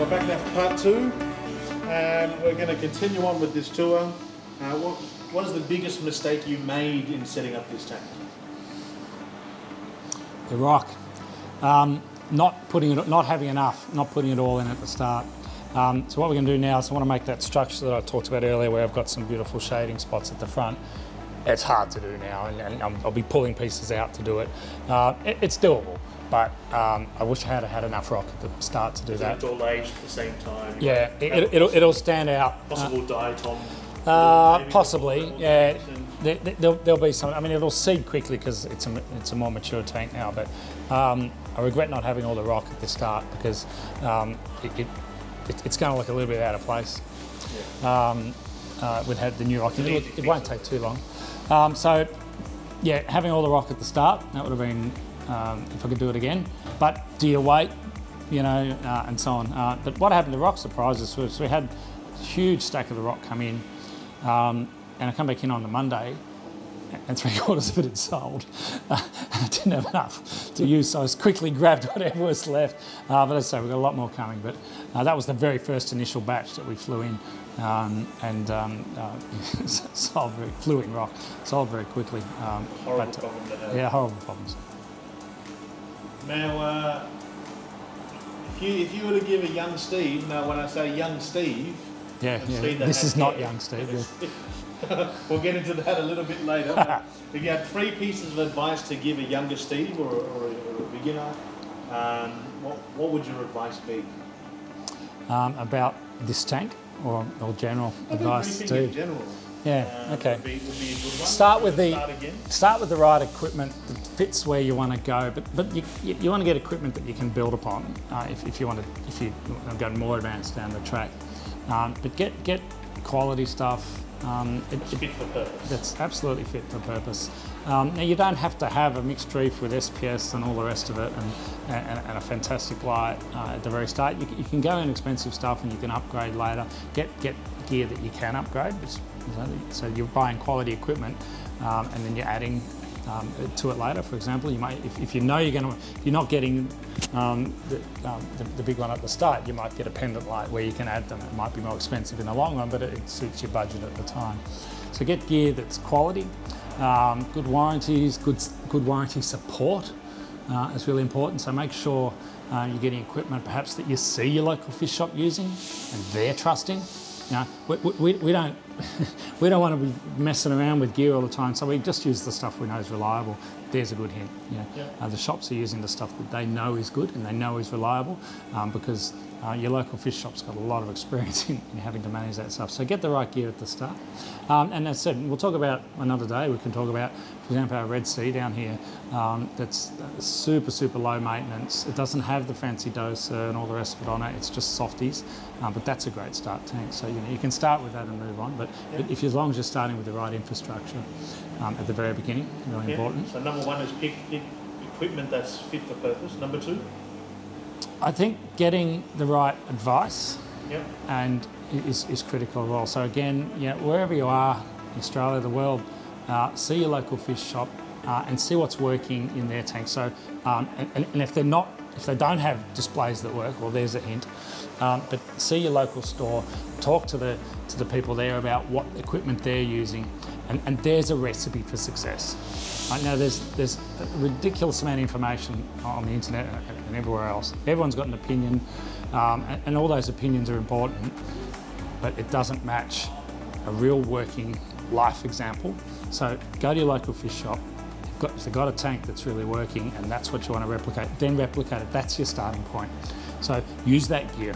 we're back now for part two, and we're going to continue on with this tour. What is the biggest mistake you made in setting up this tank? The rock. Not having enough, not putting it all in at the start. So what we're going to do now is I want to make that structure that I talked about earlier, where I've got some beautiful shading spots at the front. It's hard to do now, and I'll be pulling pieces out to do it. It's doable, but I wish I had enough rock at the start to do that. It's all aged at the same time. Yeah, it'll stand out. Possible diatom. Possibly, yeah. There'll be some. I mean, it'll seed quickly because it's a more mature tank now. But I regret not having all the rock at the start because it's going to look a little bit out of place. Yeah. With the new rock, it won't take too long. So, yeah, having all the rock at the start, that would have been if I could do it again. But do you wait, and so on. But what happened to rock surprises was we had a huge stack of the rock come in, and I come back in on the Monday, and 3/4 of it had sold. I didn't have enough to use, so I quickly grabbed whatever was left. But as I say, we've got a lot more coming. But that was the very first initial batch that we flew in, flew in rock, sold very quickly. Horrible problem to have. Yeah, horrible problems. Now, if you were to give a young Steve, now when I say young Steve, this is not young Steve. Yeah. We'll get into that a little bit later. If you had 3 pieces of advice to give a younger Steve or a beginner, what would your advice be? About this tank or general advice too? In general. Yeah. Okay. Would be a good one. Start with the right equipment that fits where you want to go, but you want to get equipment that you can build upon if you want to go more advanced down the track. But get quality stuff. It's fit for purpose. That's absolutely fit for purpose. Now you don't have to have a mixed reef with SPS and all the rest of it, and a fantastic light at the very start. You can go in expensive stuff and you can upgrade later. Get gear that you can upgrade. So you're buying quality equipment, and then you're adding to it later. For example, you might, if you know you're not getting the big one at the start, you might get a pendant light where you can add them. It might be more expensive in the long run, but it suits your budget at the time. So get gear that's quality, good warranties, good warranty support is really important. So make sure you're getting equipment perhaps that you see your local fish shop using and they're trusting. We don't we don't want to be messing around with gear all the time, so we just use the stuff we know is reliable. There's a good hint. The shops are using the stuff that they know is good and they know is reliable, because your local fish shop's got a lot of experience in having to manage that stuff. So get the right gear at the start. And as I said, we'll talk about another day. We can talk about, for example, our Red Sea down here. That's super low maintenance. It doesn't have the fancy doser and all the rest of it on it. It's just softies, but that's a great start tank. So you can start with that and move on. But as long as you're starting with the right infrastructure at the very beginning, really important. So number 1 is pick equipment that's fit for purpose. Number 2? I think getting the right advice and is critical as well. So again, wherever you are, Australia, the world, see your local fish shop and see what's working in their tank. So and if they don't have displays that work, well, there's a hint. But see your local store, talk to the people there about what equipment they're using, and there's a recipe for success. Right now, there's a ridiculous amount of information on the internet and everywhere else. Everyone's got an opinion, and all those opinions are important, but it doesn't match a real working life example. So go to your local fish shop. If they've got a tank that's really working and that's what you want to replicate, then replicate it. That's your starting point. So use that gear.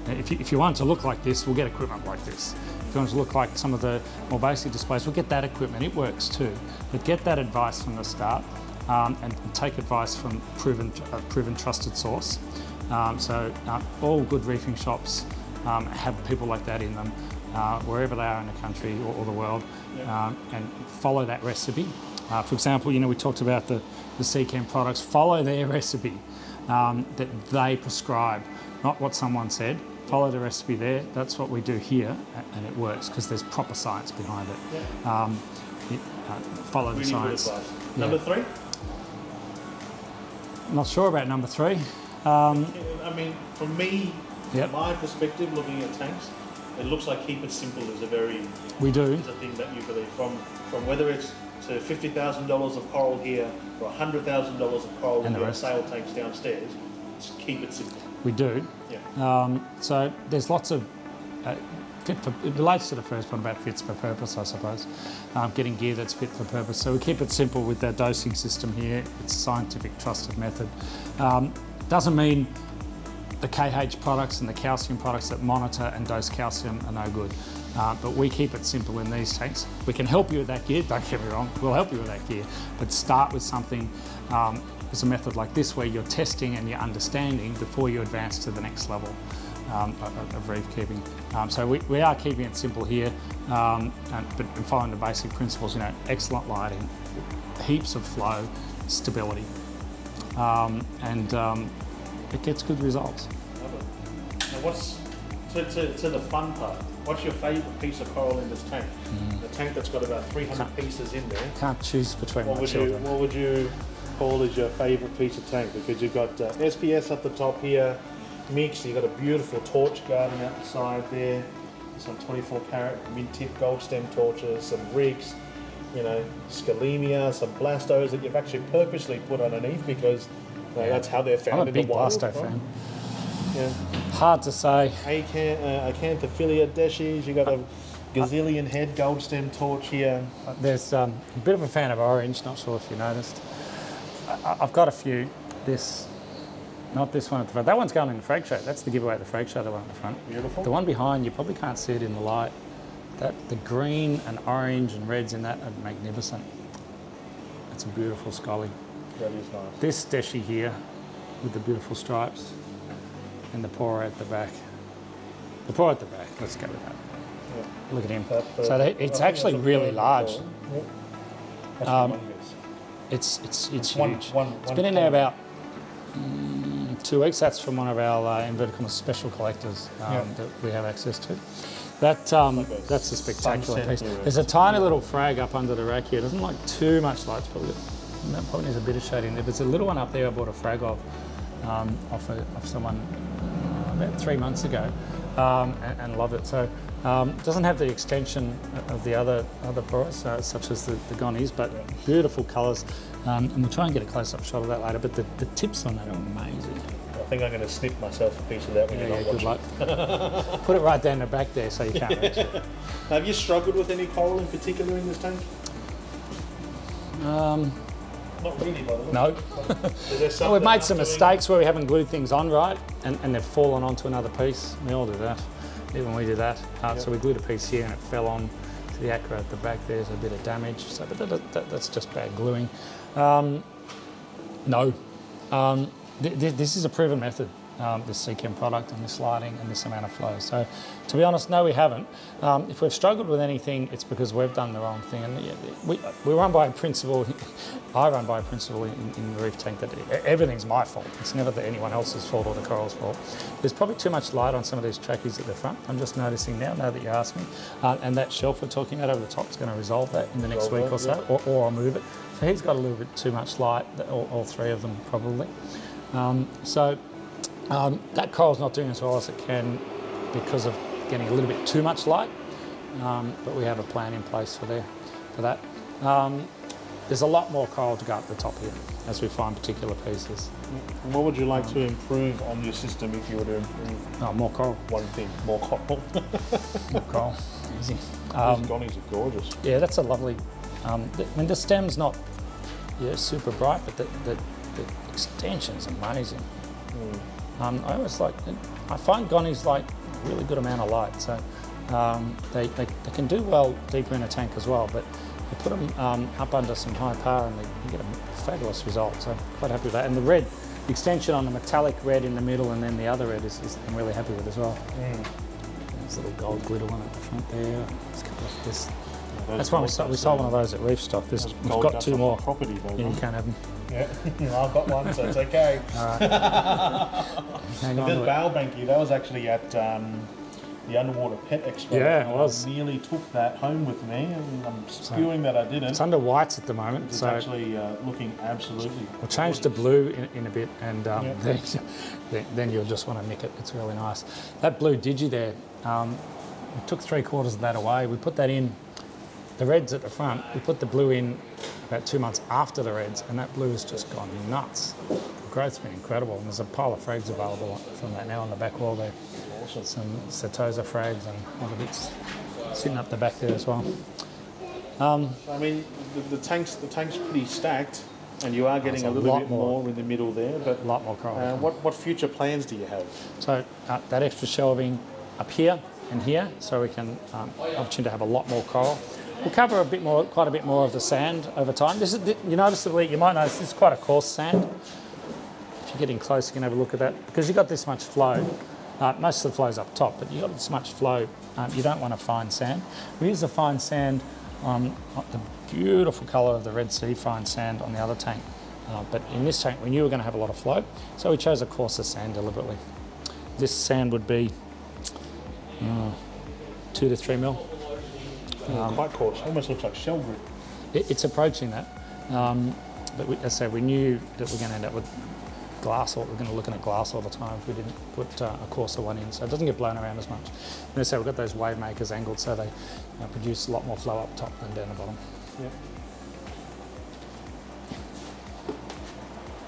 If you want it to look like this, we'll get equipment like this. If you want it to look like some of the more basic displays, we'll get that equipment. It works too. But get that advice from the start, and take advice from proven trusted source. So all good reefing shops have people like that in them, wherever they are in the country or the world, and follow that recipe. For example, we talked about the Seachem products. Follow their recipe that they prescribe, not what someone said. Follow the recipe there. That's what we do here, and it works because there's proper science behind it. Follow the science. Number 3? Not sure about number 3. I mean, for me, Yep. From my perspective, looking at tanks, it looks like keep it simple is a very We do. is a thing that you believe from whether it's to $50,000 of coral here or $100,000 of coral in And the your rest. sail tanks downstairs. Just keep it simple. We do. Yeah. So there's lots of it relates to the first one about fits for purpose, I suppose. Getting gear that's fit for purpose. So we keep it simple with our dosing system here. It's a scientific, trusted method. Doesn't mean the KH products and the calcium products that monitor and dose calcium are no good. But we keep it simple in these tanks. We can help you with that gear, don't get me wrong, we'll help you with that gear, but start with something, as a method like this where you're testing and you're understanding before you advance to the next level of reef keeping. So we are keeping it simple here, but following the basic principles, excellent lighting, heaps of flow, stability, and it gets good results. Love it. Now what's to the fun part? What's your favourite piece of coral in this tank? The tank that's got about 300 pieces in there. Can't choose between my What children. would you call as your favourite piece of tank? Because you've got SPS at the top here, mix. You've got a beautiful torch garden out the side there. Some 24 karat mid tip gold stem torches, some rigs, scalemia, some blastos that you've actually purposely put underneath because that's how they're found I'm a in big the wild. blasto fan. Yeah. Hard to say. Acanthophilia deshes, you've got a gazillion head gold stem torch here. There's a bit of a fan of orange, not sure if you noticed. I've got a few. Not this one at the front. That one's going in the frag show. That's the giveaway at the frag show, the one at the front. Beautiful. The one behind, you probably can't see it in the light. The green and orange and reds in that are magnificent. It's a beautiful scully. That is nice. This deshy here with the beautiful stripes and the pour at the back. The pour at the back, let's go with that. Yeah. Look at him. That, So it's actually really large. Yeah. That's humongous. It's huge. It's been in there about 2 weeks. That's from one of our inverted commas special collectors that we have access to. That's a spectacular piece. There's a tiny little frag up under the rack here. It doesn't like too much light. Probably needs a bit of shade in there. There's a little one up there I bought a frag of off someone about 3 months ago and loved it. So doesn't have the extension of the other porous such as the Gonnies, but beautiful colours. And we'll try and get a close-up shot of that later. But the tips on that are amazing. I think I'm going to snip myself a piece of that when you're not good watching. luck. Put it right down the back there so you can't reach it. Have you struggled with any coral in particular in this tank? Not really, by the way. No. Is there something We've made some doing- mistakes where we haven't glued things on right and they've fallen onto another piece. We all do that. Even we do that. So we glued a piece here and it fell on to the acra at the back. There's a bit of damage. So, but that's just bad gluing. No. This is a proven method, this CChem product and this lighting and this amount of flow. So to be honest, no, we haven't. If we've struggled with anything, it's because we've done the wrong thing. And we run by a principle, I run by a principle in the reef tank that everything's my fault. It's never that anyone else's fault or the coral's fault. There's probably too much light on some of these trackies at the front. I'm just noticing now that you ask me. And that shelf we're talking about over the top is going to resolve that in the next week or so, or I'll move it. So he's got a little bit too much light, all three of them probably. That coral's not doing as well as it can because of getting a little bit too much light, but we have a plan in place for that. There's a lot more coral to go up the top here as we find particular pieces. And what would you like to improve on your system if you were to improve More coral. one thing? More coral. More coral. Easy. These Gonnies are gorgeous. Yeah, that's a lovely... the stem's not super bright, but the extension's amazing. I find Gonnies like a really good amount of light, so they can do well deeper in a tank as well, but you put them up under some high power and you get a fabulous result, so quite happy with that. And the red, the extension on the metallic red in the middle and then the other red is I'm really happy with as well. There's a little gold glitter one at the front there. There's a couple of this. That's why we sold one of those at Reef stock. We've got two more. Property, though. Yeah, you can't have them. Yeah, I've got one, so it's okay. All right. Hang on This to it. Baalbankie, that was actually at the Underwater Pet Expo. Yeah, it was. I nearly took that home with me, and I'm spewing that I didn't. It's under whites at the moment. It's so actually looking absolutely. we'll change to blue in a bit, and then you'll just want to nick it. It's really nice. That blue digi there, we took 3/4 of that away. We put that in, the reds at the front, we put the blue in about 2 months after the reds, and that blue has just gone nuts. The growth's been incredible, and there's a pile of frags available from that now on the back wall there. Awesome. Some Setosa frags and other bits sitting up the back there as well. I mean, the tank's pretty stacked, and you are getting a little bit more in the middle there. But A lot more coral. what future plans do you have? So that extra shelving up here and here, so we can opportunity to have a lot more coral. We'll cover quite a bit more of the sand over time. This is, you might notice this is quite a coarse sand. If you're getting close, you can have a look at that, because you've got this much flow. Most of the flow's up top, but you've got this much flow. You don't want a fine sand. We use the fine sand on the beautiful colour of the Red Sea fine sand on the other tank. But in this tank, we knew we were going to have a lot of flow, so we chose a coarser sand deliberately. This sand would be 2 to 3 mil. Quite coarse. Almost looks like shell grit. It's approaching that. But as I said, we knew that we're going to end up with glass, or we're going to look at glass all the time if we didn't put a coarser one in, so it doesn't get blown around as much. And as I said, we've got those wave makers angled, so they produce a lot more flow up top than down the bottom. Yeah.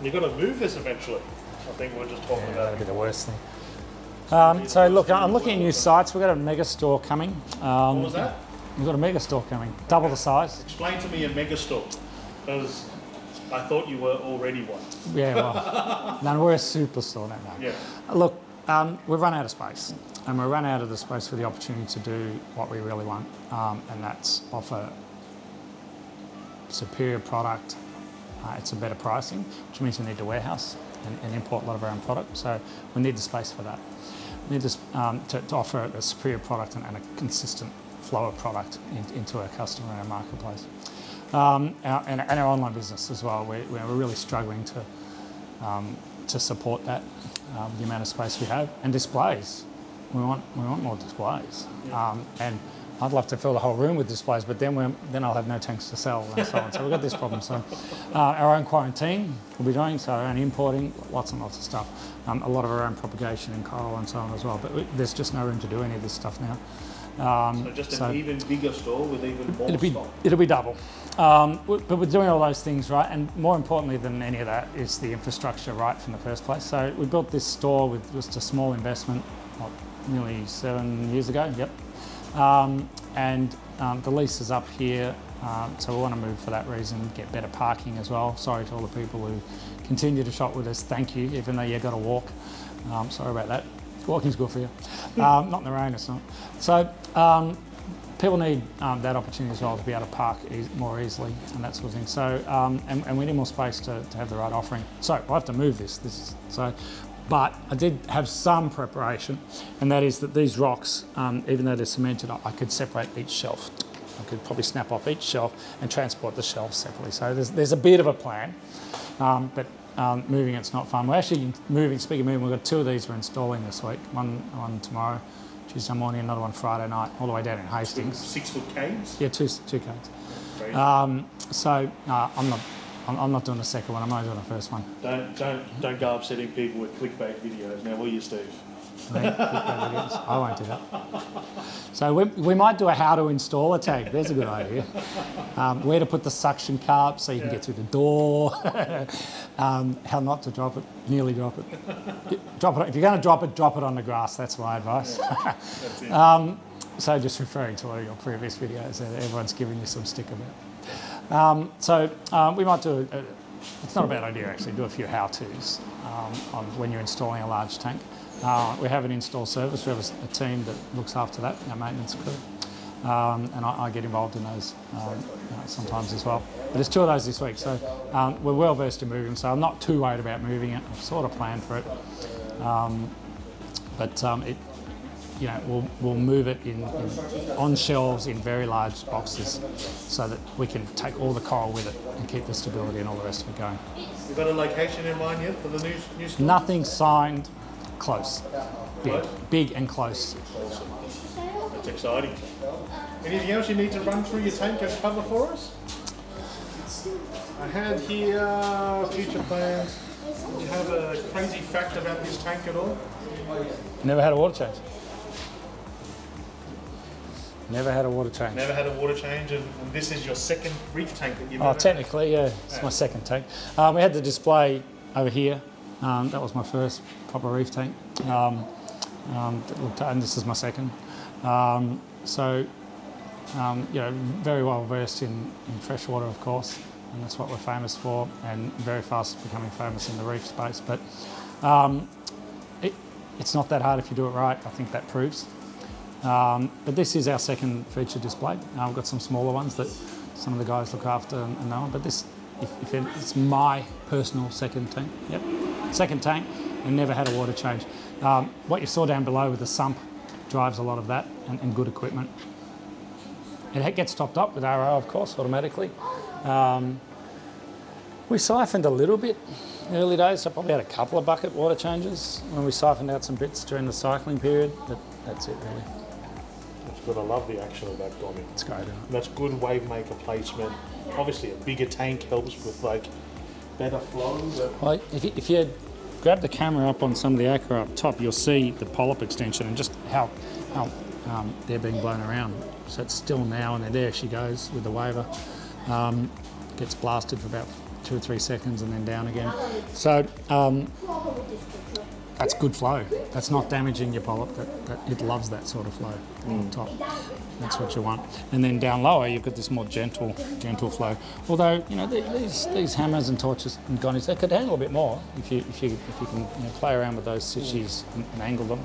You've got to move this eventually. I think we're just talking about. That'd be the worst thing. So look, I'm looking at new sites. We've got a mega store coming. What was that? We've got a mega store coming, double the size. Explain to me a mega store, because I thought you were already one. Yeah, well, no, we're a superstore now. Yeah. Look, we've run out of space, and we've run out of the space for the opportunity to do what we really want, and that's offer superior product. It's a better pricing, which means we need to warehouse and import a lot of our own product. So we need the space for that. We need to offer a superior product and a consistent flow of product into our customer and our marketplace. And our online business as well. We're really struggling to support that, the amount of space we have, and displays. We want more displays, and I'd love to fill the whole room with displays, but then I'll have no tanks to sell and so on. So we've got this problem. So our own quarantine we'll be doing, so our own importing, lots and lots of stuff. A lot of our own propagation in coral and so on as well. But there's just no room to do any of this stuff now. So just an even bigger store with even more stock. It'll be double. But we're doing all those things right, and more importantly than any of that is the infrastructure right from the first place. So we built this store with just a small investment, nearly 7 years ago. Yep. And the lease is up here, so we want to move for that reason, get better parking as well. Sorry to all the people who continue to shop with us. Thank you, even though you've got to walk. Sorry about that. Walking's good for you. Not in the rain, it's not. So people need that opportunity as well to be able to park more easily and that sort of thing. So and we need more space to have the right offering. So we'll have to move this. But I did have some preparation, and that is that these rocks, even though they're cemented, I could separate each shelf. I could probably snap off each shelf and transport the shelves separately. So there's a bit of a plan, but moving it's not fun. We're actually moving, speaking of moving, we've got 2 of these we're installing this week. One tomorrow, Tuesday morning, another one Friday night, all the way down in Hastings. 6-foot Cades? Yeah, two Cades. I'm not doing the second one. I'm only doing the first one. Don't go upsetting people with clickbait videos now, will you, Steve? I won't do that. So we might do a how to install a tank. There's a good idea. Where to put the suction cup so you can get through the door. How not to drop it. Nearly drop it. Drop it. If you're going to drop it on the grass. That's my advice. That's it. So just referring to one of your previous videos that everyone's giving you some stick about. We might do it's not a bad idea actually, do a few how-tos on when you're installing a large tank. We have an install service. We have a team that looks after that, our maintenance crew, and I get involved in those sometimes as well. But there's 2 of those this week, so we're well versed in moving, so I'm not too worried about moving it. I've sort of planned for it, we'll move it on shelves in very large boxes, so that we can take all the coral with it and keep the stability and all the rest of it going. You've got a location in mind yet for the new store? Nothing signed. close. Close? Big and close. Awesome. That's exciting. Anything else you need to run through your tank as cover for us? I had here future plans. Do you have a crazy fact about this tank at all? Never had a water change. Never had a water change. Never had a water change, and this is your second reef tank that you've Oh, ever technically, yeah, it's my second tank. We had the display over here. That was my first proper reef tank. And this is my second. You know, very well versed in freshwater, of course, and that's what we're famous for, and very fast becoming famous in the reef space. But it's not that hard if you do it right. I think that proves. But this is our second feature display. We've got some smaller ones that some of the guys look after and know. But this, it's my personal second tank. Yep, second tank, and never had a water change. What you saw down below with the sump drives a lot of that, and good equipment. It gets topped up with RO, of course, automatically. We siphoned a little bit early days, so probably had a couple of bucket water changes when we siphoned out some bits during the cycling period, but that's it really. That's good. I love the action of that, Donnie. It's great, isn't it? That's good wave maker placement. Obviously, a bigger tank helps with like better flow. But Well, if you grab the camera up on some of the aqua up top, you'll see the polyp extension and just how they're being blown around. So it's still now, and there she goes with the waver. Gets blasted for about 2 or 3 seconds and then down again. So that's good flow. That's not damaging your polyp. That it loves that sort of flow on top. That's what you want. And then down lower, you've got this more gentle flow. Although, you know, these hammers and torches and gonnies, they could handle a bit more if you can, you know, play around with those stitches and angle them.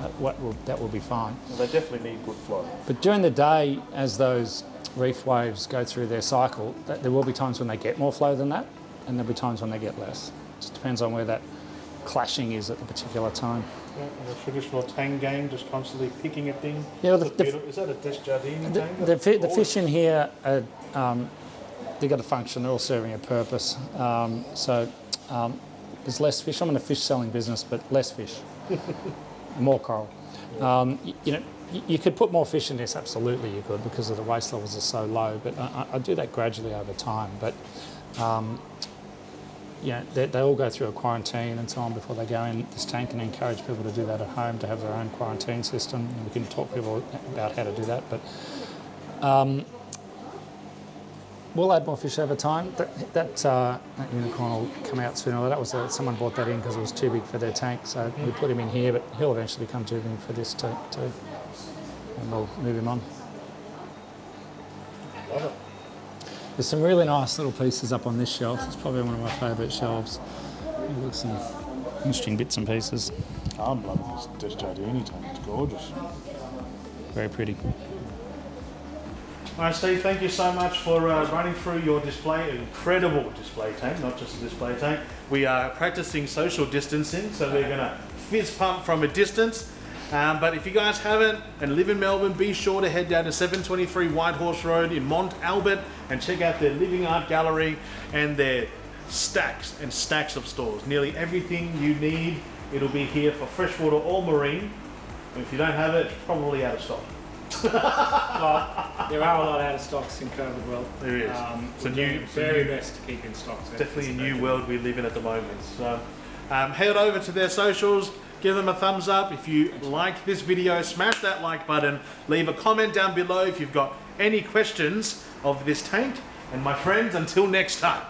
That will be fine. well, they definitely need good flow. But during the day, as those reef waves go through their cycle, there will be times when they get more flow than that, and there'll be times when they get less. It just depends on where that clashing is at the particular time. Yeah, and the traditional tang game, just constantly picking at things. Yeah, well, Is that a Desjardins tang? the fish in here, they've got a function. They're all serving a purpose. There's less fish. I'm in a fish selling business, but less fish, more coral. You know, you could put more fish in this. Absolutely, you could, because of the waste levels are so low. But I do that gradually over time. But yeah, they all go through a quarantine and so on before they go in this tank, and encourage people to do that at home, to have their own quarantine system. And we can talk to people about how to do that. But we'll add more fish over time. That unicorn will come out sooner. That was someone bought that in because it was too big for their tank, so we put him in here. But he'll eventually become too big for this too, and we'll move him on. Love it. There's some really nice little pieces up on this shelf. It's probably one of my favourite shelves. Look at some interesting bits and pieces. I'm loving this Desjardins tank. It's gorgeous. Very pretty. All right, Steve, thank you so much for running through your display. Incredible display tank, not just a display tank. We are practicing social distancing, so we're going to fizz pump from a distance. But if you guys haven't and live in Melbourne, be sure to head down to 723 Whitehorse Road in Mont Albert and check out their Living Art Gallery and their stacks and stacks of stores. Nearly everything you need, it'll be here for freshwater or marine. And if you don't have it, it's probably out of stock. Well, there are a lot out of stocks in COVID world. There is. We're doing very best to keep in stocks. Definitely a new world we live in at the moment. So head over to their socials, give them a thumbs up. If you like this video, smash that like button, leave a comment down below if you've got any questions of this tank. And my friends, until next time.